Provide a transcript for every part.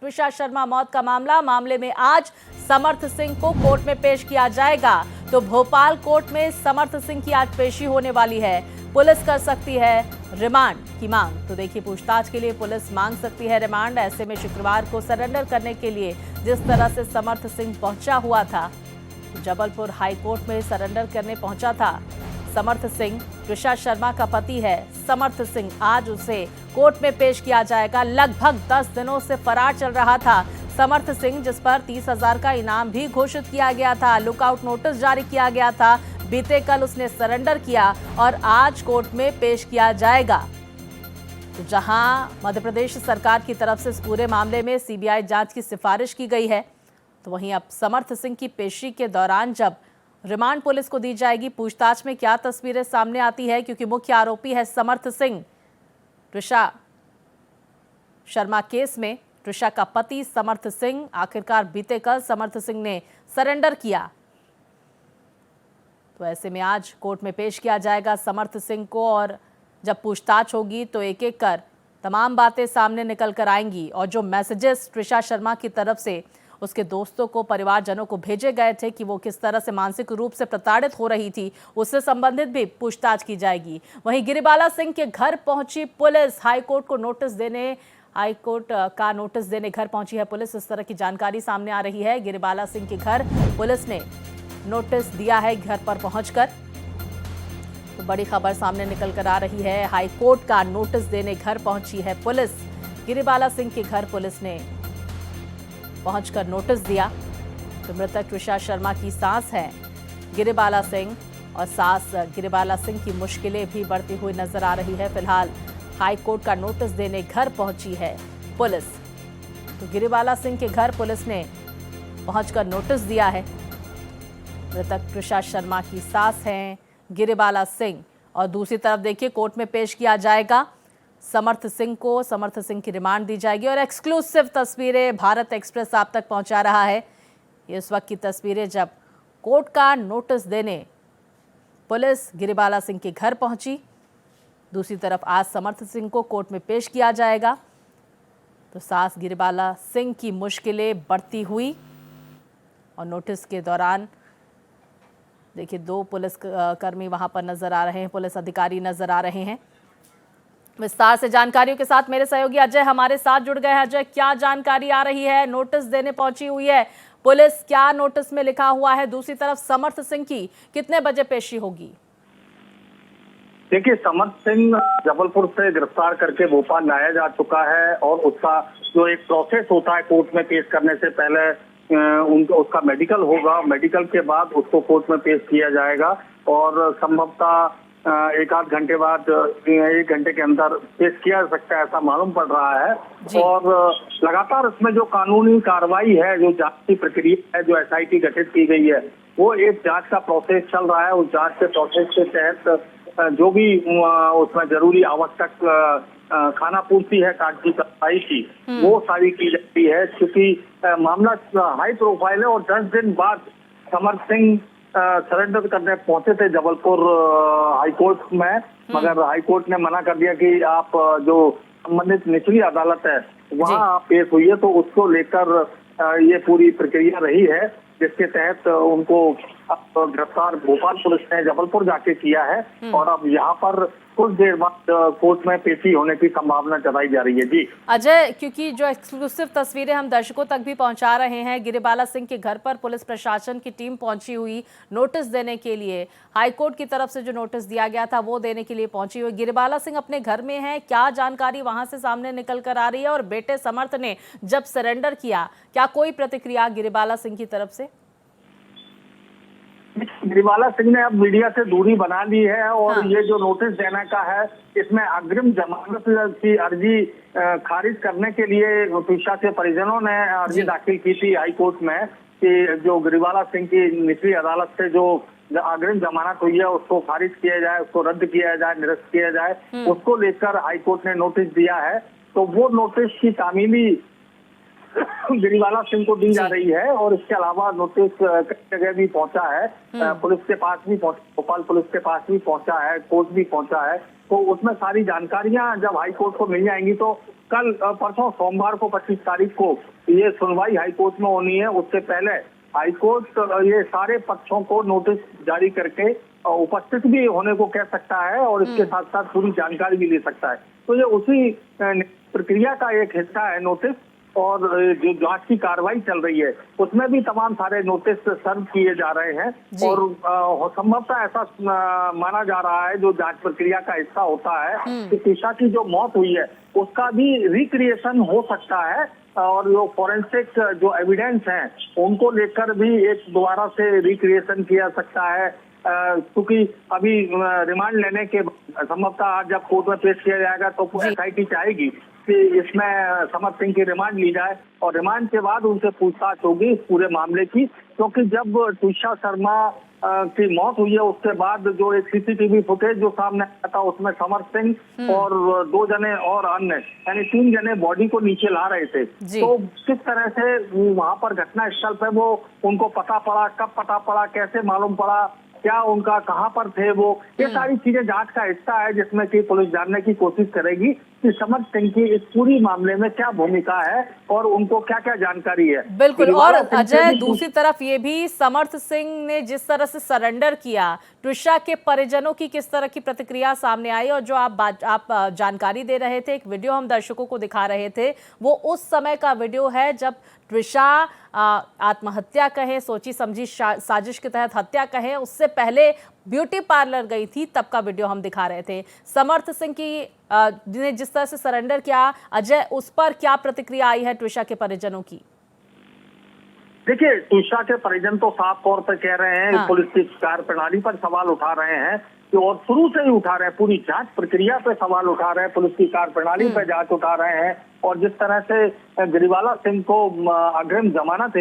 त्विषा शर्मा मौत का मामले में आज समर्थ सिंह को कोर्ट में पेश किया जाएगा। तो भोपाल कोर्ट में समर्थ सिंह की आज पेशी होने वाली है। पुलिस कर सकती है रिमांड की मांग। तो देखिए, पूछताछ के लिए पुलिस मांग सकती है रिमांड। ऐसे में शुक्रवार को सरेंडर करने के लिए जिस तरह से समर्थ सिंह पहुंचा हुआ था, जबलपुर हाई कोर्ट में सरेंडर करने पहुंचा था समर्थ सिंह। त्विषा शर्मा का पति है समर्थ सिंह। आज उसे कोर्ट में पेश किया जाएगा। लगभग 10 दिनों से फरार चल रहा था समर्थ सिंह, जिस पर 30,000 का इनाम भी घोषित किया गया था। लुकआउट नोटिस जारी किया गया था। बीते कल उसने सरेंडर किया और आज कोर्ट में पेश किया जाएगा। तो जहां मध्य प्रदेश सरकार की तरफ से इस पूरे मामले में सीबीआई जांच की सिफारिश की गई है, तो वहीं अब समर्थ सिंह की पेशी के दौरान जब रिमांड पुलिस को दी जाएगी, पूछताछ में क्या तस्वीरें सामने आती है, क्योंकि मुख्य आरोपी है समर्थ सिंह। त्विषा शर्मा केस में त्विषा का पति समर्थ सिंह, आखिरकार बीते कल समर्थ सिंह ने सरेंडर किया। तो ऐसे में आज कोर्ट में पेश किया जाएगा समर्थ सिंह को, और जब पूछताछ होगी तो एक एक कर तमाम बातें सामने निकल कर आएंगी। और जो मैसेजेस त्विषा शर्मा की तरफ से उसके दोस्तों को, परिवारजनों को भेजे गए थे कि वो किस तरह से मानसिक रूप से प्रताड़ित हो रही थी, उससे संबंधित भी पूछताछ की जाएगी। वहीं गिरिबाला सिंह के घर पहुंची पुलिस। हाईकोर्ट का नोटिस देने घर पहुंची है पुलिस। इस तरह की जानकारी सामने आ रही है। गिरिबाला सिंह के घर पुलिस ने नोटिस दिया है घर पर पहुंचकर। तो बड़ी खबर सामने निकल कर आ रही है। हाईकोर्ट का नोटिस देने घर पहुंची है पुलिस। गिरिबाला सिंह के घर पुलिस ने पहुंचकर नोटिस दिया। तो मृतक त्विषा शर्मा की सास है गिरिबाला सिंह, और सास गिरिबाला सिंह की मुश्किलें भी बढ़ती हुई नजर आ रही है। फिलहाल हाईकोर्ट का नोटिस देने घर पहुंची है पुलिस। तो गिरिबाला सिंह के घर पुलिस ने पहुंचकर नोटिस दिया है। मृतक त्विषा शर्मा की सास हैं गिरिबाला सिंह, और दूसरी तरफ देखिए, कोर्ट में पेश किया जाएगा समर्थ सिंह को। समर्थ सिंह की रिमांड दी जाएगी। और एक्सक्लूसिव तस्वीरें भारत एक्सप्रेस आप तक पहुंचा रहा है। ये इस वक्त की तस्वीरें जब कोर्ट का नोटिस देने पुलिस गिरिबाला सिंह के घर पहुंची। दूसरी तरफ आज समर्थ सिंह को कोर्ट में पेश किया जाएगा। तो सास गिरिबाला सिंह की मुश्किलें बढ़ती हुई, और नोटिस के दौरान देखिए 2 पुलिस कर्मी वहां पर नजर आ रहे हैं, पुलिस अधिकारी नजर आ रहे हैं। विस्तार से जानकारियों के साथ मेरे सहयोगी अजय हमारे साथ जुड़ गए हैं। अजय, क्या जानकारी आ रही है? नोटिस देने पहुंची हुई है पुलिस, क्या नोटिस में लिखा हुआ है? दूसरी तरफ समर्थ सिंह की कितने बजे पेशी होगी? देखिए, समर्थ सिंह जबलपुर से गिरफ्तार करके भोपाल लाया जा चुका है, और उसका जो एक प्रोसेस होता है कोर्ट में पेश करने से पहले उसका मेडिकल होगा। मेडिकल के बाद उसको कोर्ट में पेश किया जाएगा, और संभवतः 1 आध घंटे बाद 1 घंटे के अंदर पेश किया जा सकता है, ऐसा मालूम पड़ रहा है। और लगातार इसमें जो कानूनी कार्रवाई है, जो जांच की प्रक्रिया है, जो SIT गठित की गई है, वो एक जांच का प्रोसेस चल रहा है। उस जांच के प्रोसेस के तहत जो भी उसमें जरूरी आवश्यक खाना पूर्ति है, कागजी कार्रवाई की, वो सारी की जाती है। क्योंकि मामला हाई प्रोफाइल है, और 10 दिन बाद समर्थ सिंह सरेंडर करने पहुंचे थे जबलपुर हाईकोर्ट में, मगर हाईकोर्ट ने मना कर दिया कि आप जो संबंधित निचली अदालत है वहां आप पेश हुई है। तो उसको लेकर ये पूरी प्रक्रिया रही है, जिसके तहत उनको गिरफ्तार भोपाल पुलिस ने जबलपुर जाके किया है, और अब यहाँ पर कुछ देर बाद कोर्ट में पेशी होने की संभावना जताई जा रही है। जी अजय, क्योंकि जो एक्सक्लूसिव तस्वीरें हम दर्शकों तक भी पहुंचा रहे हैं, गिरिबाला सिंह के घर पर पुलिस प्रशासन की टीम पहुंची हुई नोटिस देने के लिए। हाईकोर्ट की तरफ से जो नोटिस दिया गया था वो देने के लिए पहुंची हुई। गिरिबाला सिंह अपने घर में है, क्या जानकारी वहां से सामने निकल कर आ रही है? और बेटे समर्थ ने जब सरेंडर किया, क्या कोई प्रतिक्रिया गिरिबाला सिंह की तरफ से? गिरिबाला सिंह ने अब मीडिया से दूरी बना ली है, और ये जो नोटिस देने का है, इसमें अग्रिम जमानत की अर्जी खारिज करने के लिए त्विषा के परिजनों ने अर्जी दाखिल की थी हाईकोर्ट में, कि जो गिरिबाला सिंह की निचली अदालत से जो अग्रिम जमानत हुई है उसको खारिज किया जाए, उसको रद्द किया जाए, निरस्त किया जाए। उसको लेकर हाईकोर्ट ने नोटिस दिया है। तो वो नोटिस की तामीली गिरिबाला सिंह को दी जा रही है, और इसके अलावा नोटिस कई जगह भी पहुंचा है, पुलिस के पास भी भोपाल पुलिस के पास भी पहुंचा है, कोर्ट भी पहुंचा है। तो उसमें सारी जानकारियां जब हाई कोर्ट को मिल जाएंगी तो कल परसों सोमवार को 25 तारीख को ये सुनवाई हाई कोर्ट में होनी है। उससे पहले हाई कोर्ट ये सारे पक्षों को नोटिस जारी करके उपस्थित भी होने को कह सकता है और इसके साथ साथ पूरी जानकारी भी ले सकता है। तो ये उसी प्रक्रिया का एक हिस्सा है नोटिस, और जो जांच की कार्रवाई चल रही है उसमें भी तमाम सारे नोटिस सर्व किए जा रहे हैं और संभवतः ऐसा माना जा रहा है जो जांच प्रक्रिया का हिस्सा होता है कि त्रिशा की जो मौत हुई है उसका भी रिक्रिएशन हो सकता है और जो फॉरेंसिक जो एविडेंस हैं उनको लेकर भी एक दोबारा से रिक्रिएशन किया सकता है। क्योंकि अभी रिमांड लेने के संभवतः आज जब कोर्ट में पेश किया जाएगा तो SIT चाहेगी कि इसमें समर सिंह की रिमांड ली जाए और रिमांड के बाद उनसे पूछताछ होगी इस पूरे मामले की, क्योंकि जब त्रिशा शर्मा की मौत हुई है उसके बाद जो एक CCTV फुटेज जो सामने आया था उसमें समर सिंह और 2 जने और अन्य यानी 3 जने बॉडी को नीचे ला रहे थे। तो किस तरह से वहां पर घटना स्थल पे वो उनको पता पड़ा, कब पता पड़ा, कैसे मालूम पड़ा, क्या उनका कहां पर थे वो, ये सारी चीजें जांच का हिस्सा है जिसमें कि पुलिस जानने की कोशिश करेगी कि समर सिंह की इस पूरी मामले में क्या भूमिका है और उनको क्या क्या जानकारी है। बिल्कुल। और अजय, दूसरी तरफ ये भी समर्थ सिंह ने जिस तरह से सरेंडर किया, त्रिशा के परिजनों की किस तरह की प्रतिक्रिया सामने आई और जो आप जानकारी दे रहे थे, एक वीडियो हम दर्शकों को दिखा रहे थे, वो उस समय का वीडियो है जब त्रिशा आत्महत्या कहे, सोची समझी साजिश के तहत हत्या कहे, उससे पहले ब्यूटी पार्लर गई थी, तब का वीडियो हम दिखा रहे थे। समर्थ सिंह की ने जिस तरह से सरेंडर किया, अजय, उस पर क्या प्रतिक्रिया आई है त्रिशा के परिजनों की? देखिए, त्रिशा के परिजन तो साफ तौर पर कह रहे हैं पुलिस की कार्य प्रणाली पर सवाल उठा रहे हैं और शुरू से ही उठा रहे हैं, पूरी जांच प्रक्रिया पे सवाल उठा रहे हैं, पुलिस की कार्य प्रणाली पर जांच उठा रहे हैं और जिस तरह से गिरिबाला सिंह को अग्रिम जमानत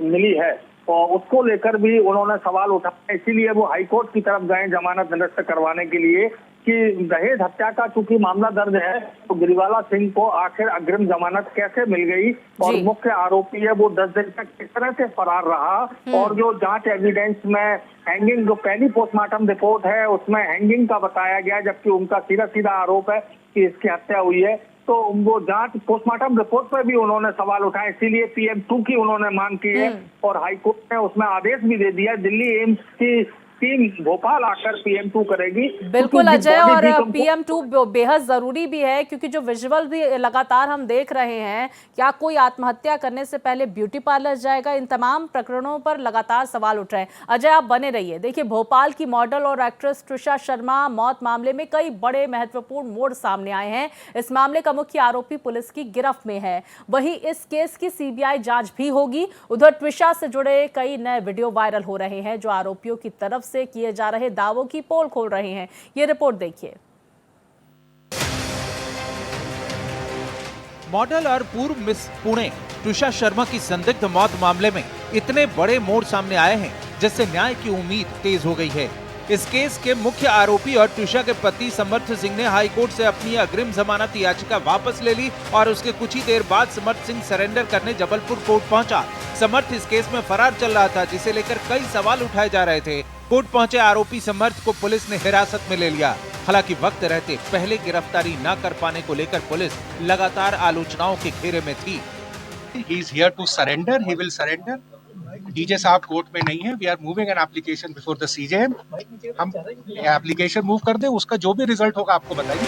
मिली है और उसको लेकर भी उन्होंने सवाल उठाया। इसीलिए वो हाईकोर्ट की तरफ गए जमानत निरस्त करवाने के लिए कि दहेज हत्या का चूंकि मामला दर्ज है तो गिरिबाला सिंह को आखिर अग्रिम जमानत कैसे मिल गई और मुख्य आरोपी है वो 10 दिन तक किस तरह से फरार रहा और जो जांच एविडेंस में हैंगिंग, जो पहली पोस्टमार्टम रिपोर्ट है उसमें हैंगिंग का बताया गया, जबकि उनका सीधा आरोप है कि इसकी हत्या हुई है। तो वो जांच पोस्टमार्टम रिपोर्ट पर भी उन्होंने सवाल उठाए, इसीलिए PM2 की उन्होंने मांग की है और हाईकोर्ट ने उसमें आदेश भी दे दिया। दिल्ली एम्स की टीम भोपाल आकर PM2 करेगी। बिल्कुल अजय, और PM2 बेहद जरूरी भी है क्योंकि जो विजुअल भी लगातार हम देख रहे हैं, क्या कोई आत्महत्या करने से पहले ब्यूटी पार्लर जाएगा, इन तमाम प्रकरणों पर लगातार सवाल उठ रहे हैं। अजय, आप बने रहिए। देखिए, भोपाल की मॉडल और एक्ट्रेस त्रिशा शर्मा मौत मामले में कई बड़े महत्वपूर्ण मोड़ सामने आए हैं। इस मामले का मुख्य आरोपी पुलिस की गिरफ्त में है, वहीं इस केस की CBI जांच भी होगी। उधर त्रिशा से जुड़े कई नए वीडियो वायरल हो रहे हैं जो आरोपियों की तरफ से किए जा रहे दावों की पोल खोल रहे हैं। ये रिपोर्ट देखिए। मॉडल और पूर्व मिस पुणे त्रिशा शर्मा की संदिग्ध मौत मामले में इतने बड़े मोड़ सामने आए हैं जिससे न्याय की उम्मीद तेज हो गई है। इस केस के मुख्य आरोपी और त्रिशा के पति समर्थ सिंह ने हाई कोर्ट से अपनी अग्रिम जमानत याचिका वापस ले ली और उसके कुछ ही देर बाद समर्थ सिंह सरेंडर करने जबलपुर कोर्ट पहुंचा। समर्थ इस केस में फरार चल रहा था जिसे लेकर कई सवाल उठाए जा रहे थे। कोर्ट पहुंचे आरोपी समर्थ को पुलिस ने हिरासत में ले लिया। हालांकि वक्त रहते पहले गिरफ्तारी न कर पाने को लेकर पुलिस लगातार आलोचनाओं के घेरे में थी। He is here to surrender. He will surrender. DJ साहब कोर्ट में नहीं है। We are moving an application before the CJM। हम एप्लीकेशन मूव कर दें, उसका जो भी रिजल्ट होगा आपको बताएंगे।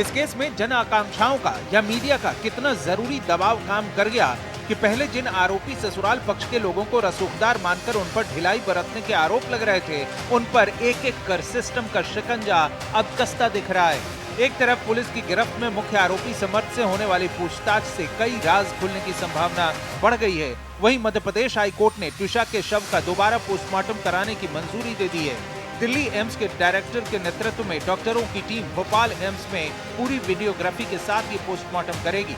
इस केस में जन आकांक्षाओं का या मीडिया का कितना जरूरी दबाव काम कर गया कि पहले जिन आरोपी ससुराल पक्ष के लोगों को रसूखदार मानकर उन पर ढिलाई बरतने के आरोप लग रहे थे, उन पर एक एक कर सिस्टम का शिकंजा अब कसता दिख रहा है। एक तरफ पुलिस की गिरफ्त में मुख्य आरोपी समर्थ से होने वाली पूछताछ से कई राज खुलने की संभावना बढ़ गई है, वहीं मध्य प्रदेश हाई कोर्ट ने त्रिशा के शव का दोबारा पोस्टमार्टम कराने की मंजूरी दे दी है। दिल्ली एम्स के डायरेक्टर के नेतृत्व में डॉक्टरों की टीम भोपाल एम्स में पूरी वीडियोग्राफी के साथ ये पोस्टमार्टम करेगी।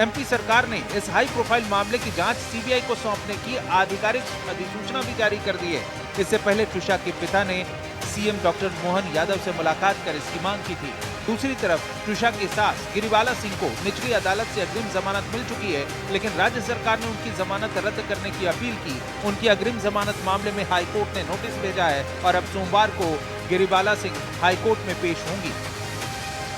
MP सरकार ने इस हाई प्रोफाइल मामले की जांच CBI को सौंपने की आधिकारिक अधिसूचना भी जारी कर दी है। इससे पहले त्रिशा के पिता ने CM डॉक्टर मोहन यादव से मुलाकात कर इसकी मांग की थी। दूसरी तरफ त्रिशा की सास गिरिबाला सिंह को निचली अदालत से अग्रिम जमानत मिल चुकी है, लेकिन राज्य सरकार ने उनकी जमानत रद्द करने की अपील की। उनकी अग्रिम जमानत मामले में हाई कोर्ट ने नोटिस भेजा है और अब सोमवार को गिरिबाला सिंह हाईकोर्ट में पेश होंगी।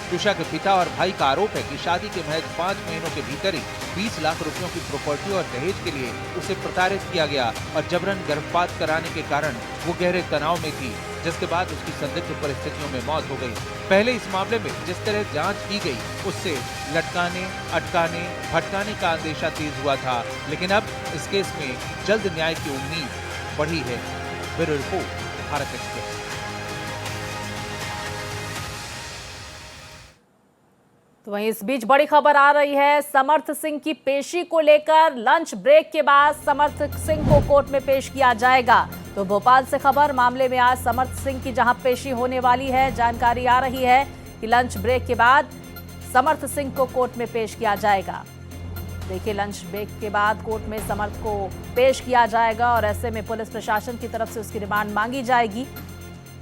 ट्विशा के पिता और भाई का आरोप है कि शादी के महज 5 महीनों के भीतर ही 20 लाख रुपयों की प्रॉपर्टी और दहेज के लिए उसे प्रताड़ित किया गया और जबरन गर्भपात कराने के कारण वो गहरे तनाव में थी, जिसके बाद उसकी संदिग्ध परिस्थितियों में मौत हो गई। पहले इस मामले में जिस तरह जांच की गई उससे लटकाने, अटकाने, भटकाने का अंदेशा तेज हुआ था, लेकिन अब इस केस में जल्द न्याय की उम्मीद बढ़ी है। Bureau report, Bharat express. तो वहीं इस बीच बड़ी खबर आ रही है समर्थ सिंह की पेशी को लेकर। लंच ब्रेक के बाद समर्थ सिंह को कोर्ट में पेश किया जाएगा। तो भोपाल से खबर, मामले में आज समर्थ सिंह की जहां पेशी होने वाली है, जानकारी आ रही है कि लंच ब्रेक के बाद समर्थ सिंह को कोर्ट में पेश किया जाएगा। देखिए, लंच ब्रेक के बाद कोर्ट में समर्थ को पेश किया जाएगा और ऐसे में पुलिस प्रशासन की तरफ से उसकी रिमांड मांगी जाएगी।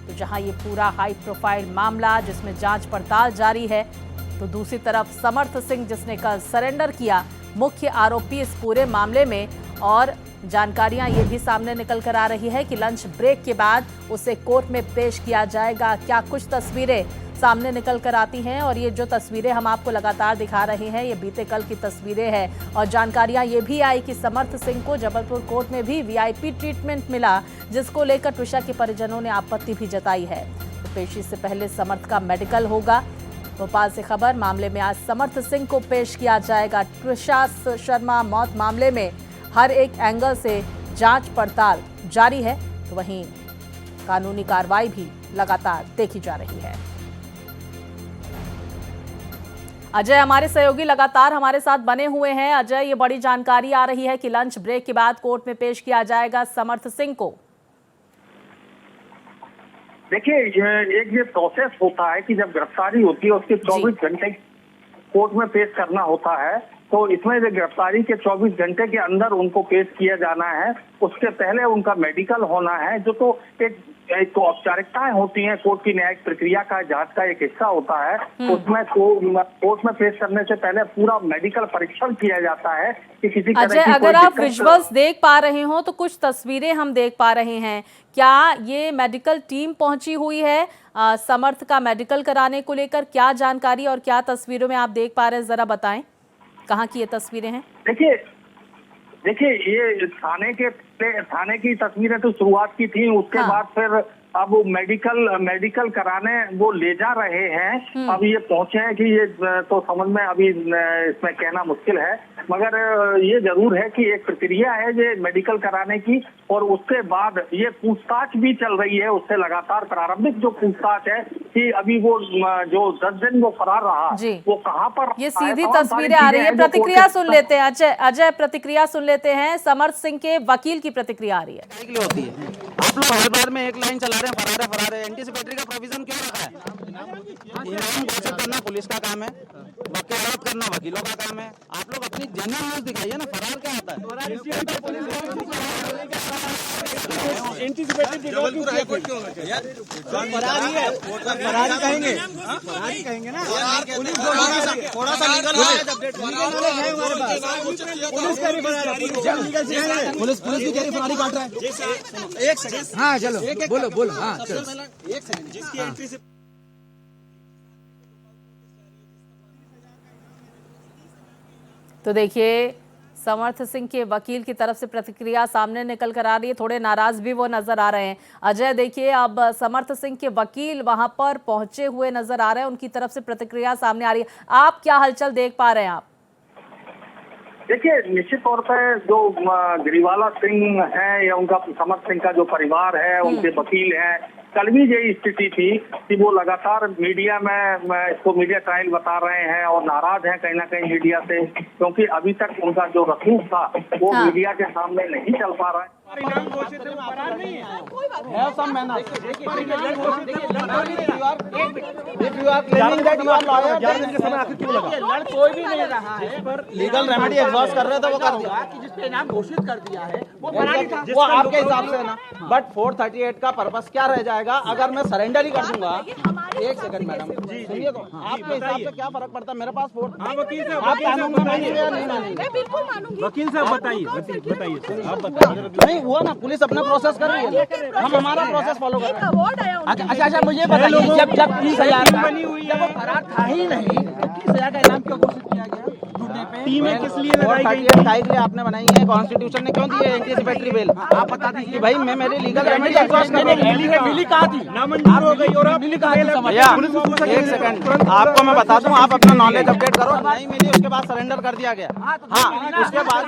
तो जहां ये पूरा हाई प्रोफाइल मामला जिसमें जांच पड़ताल जारी है, तो दूसरी तरफ समर्थ सिंह जिसने कल सरेंडर किया, मुख्य आरोपी इस पूरे मामले में। और जानकारियां ये भी सामने निकल कर आ रही है कि लंच ब्रेक के बाद उसे कोर्ट में पेश किया जाएगा। क्या कुछ तस्वीरें सामने निकल कर आती हैं, और ये जो तस्वीरें हम आपको लगातार दिखा रहे हैं ये बीते कल की तस्वीरें हैं। और जानकारियां ये भी आई कि समर्थ सिंह को जबलपुर कोर्ट में भी VIP ट्रीटमेंट मिला, जिसको लेकर ट्विशा के परिजनों ने आपत्ति भी जताई है। तो पेशी से पहले समर्थ का मेडिकल होगा। भोपाल से खबर, मामले में आज समर्थ सिंह को पेश किया जाएगा। ट्विशा शर्मा मौत मामले में हर एक एंगल से जांच पड़ताल जारी है, तो वहीं कानूनी कार्रवाई भी लगातार देखी जा रही है। अजय हमारे सहयोगी लगातार हमारे साथ बने हुए हैं। अजय, ये बड़ी जानकारी आ रही है कि लंच ब्रेक के बाद कोर्ट में पेश किया जाएगा समर्थ सिंह को। देखिए, ये प्रोसेस होता है कि जब गिरफ्तारी होती है उसके 24 घंटे कोर्ट में पेश करना होता है। तो इसमें गिरफ्तारी के 24 घंटे के अंदर उनको पेश किया जाना है। उसके पहले उनका मेडिकल होना है, जो तो एक तो औपचारिकताएं होती हैं। कोर्ट की न्यायिक प्रक्रिया का, जांच का एक हिस्सा होता है। उसमें कोर्ट में पेश करने से पहले पूरा मेडिकल परीक्षण किया जाता है कि किसी तरह अजय, की अगर कोई आप विजुअल्स देख पा रहे हो तो कुछ तस्वीरें हम देख पा रहे हैं। क्या ये मेडिकल टीम पहुंची हुई है समर्थ का मेडिकल कराने को लेकर? क्या जानकारी और क्या तस्वीरों में आप देख पा रहे हैं, जरा बताएं, कहाँ की ये तस्वीरें हैं? देखिए, ये थाने की तस्वीरें तो शुरुआत की थी। उसके बाद फिर अब वो मेडिकल कराने वो ले जा रहे हैं। अब ये पहुंचे हैं कि ये तो समझ में अभी इसमें कहना मुश्किल है, मगर ये जरूर है कि एक प्रक्रिया है ये मेडिकल कराने की। और उसके बाद ये पूछताछ भी चल रही है उससे, लगातार प्रारंभिक जो पूछताछ है कि अभी वो जो 10 दिन वो फरार रहा, वो कहाँ पर, ये सीधी तस्वीरें आ रही है। प्रतिक्रिया सुन लेते हैं अजय, प्रतिक्रिया सुन लेते हैं। समर्थ सिंह के वकील की प्रतिक्रिया आ रही है। आप लोग हर बार में एक लाइन चला रहे हैं, फरार है। एंटीसिपेटरी का प्रोविजन क्यों रखा है? इनाम घोषित करना पुलिस का काम है, वकालत करना वकीलों का काम है। आप लोग अपनी जनरल न्यूज दिखाइए ना, फरार क्या होता है? फरारी कहेंगे ना, थोड़ा सा लीगल पुलिस भी कह रही फरारी काट रहा है। एक सेकंड, हाँ चलो बोलो, हाँ चलो एक सेकंड। जिसकी एंट्री से तो देखिए, समर्थ सिंह के वकील की तरफ से प्रतिक्रिया सामने निकल कर आ रही है। थोड़े नाराज भी वो नजर आ रहे हैं। अजय, देखिए, अब समर्थ सिंह के वकील वहां पर पहुंचे हुए नजर आ रहे हैं, उनकी तरफ से प्रतिक्रिया सामने आ रही है। आप क्या हलचल देख पा रहे हैं? आप देखिए, निश्चित तौर पर जो गिरिबाला सिंह है या उनका समर्थ सिंह का जो परिवार है, उनके वकील हैं, कल भी यही स्थिति थी कि वो लगातार मीडिया में इसको मीडिया ट्रायल बता रहे हैं और नाराज हैं कहीं ना कहीं मीडिया से, क्योंकि अभी तक उनका जो रसूख था वो मीडिया के सामने नहीं चल पा रहा है। कोई भी नहीं रहा है, लीगल रेमेडी एग्जॉस्ट कर रहे थे, वो कर दिया कि जिसपे इनाम घोषित कर दिया है वो आपके हिसाब से ना। बट 438 का पर्पस क्या रह जाएगा अगर मैं सरेंडर ही कर दूंगा? एक सेकंड मैडम, सुनिए तो, आपके हिसाब से क्या फर्क पड़ता है? मेरे पास वकील साहब मानेंगे या नहीं मानेंगे? बिल्कुल मानूंगी। वकील साहब बताइए, आप बताइए। नहीं हुआ ना, पुलिस अपना प्रोसेस कर रही है, हम हमारा प्रोसेस फॉलो कर रहे हैं। अच्छा मुझे बताइए, जब 30,000 जब वो फरार था ही नहीं, तो 30,000 का इनाम क्यों घोषित किया गया? टीमें किस लिए लगाई गई? के लिए आपने बनाई है, कॉन्स्टिट्यूशन ने क्यों दी है एंटीसिपेटरी बेल? आप बता दीजिए कि भाई मैं मेरे लीगल रेमेडी एग्जॉस्ट कर रहा हूं। मिली कहा थी नामंजूर हो गई और आप मिली कहा थी? भैया एक सेकंड, आपको मैं बता दूं, आप अपना नॉलेज अपडेट करो। नहीं मिली, उसके बाद सरेंडर कर दिया गया। हाँ, उसके बाद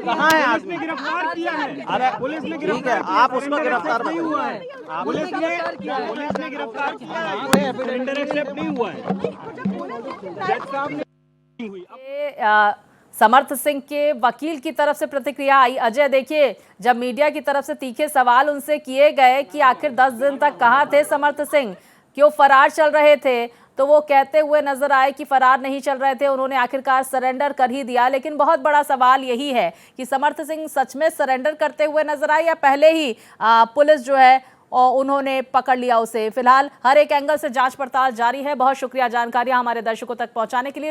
कहाँ है आज? गिरफ्तार किया है, अरे पुलिस ने ठीक है, आप उसको गिरफ्तार नहीं हुआ है, पुलिस ने गिरफ्तार किया है, सरेंडर एक्सेप्ट नहीं हुआ है। समर्थ सिंह के वकील की तरफ से प्रतिक्रिया आई। अजय देखिए, जब मीडिया की तरफ से तीखे सवाल उनसे किए गए कि आखिर 10 दिन तक कहाँ थे समर्थ सिंह, क्यों फरार चल रहे थे, तो वो कहते हुए नजर आए कि फरार नहीं चल रहे थे, उन्होंने आखिरकार सरेंडर कर ही दिया। लेकिन बहुत बड़ा सवाल यही है कि समर्थ सिंह सच में सरेंडर करते हुए नजर आए या पहले ही पुलिस जो है और उन्होंने पकड़ लिया उसे। फिलहाल हर एक एंगल से जांच पड़ताल जारी है। बहुत शुक्रिया जानकारियां हमारे दर्शकों तक पहुंचाने के लिए।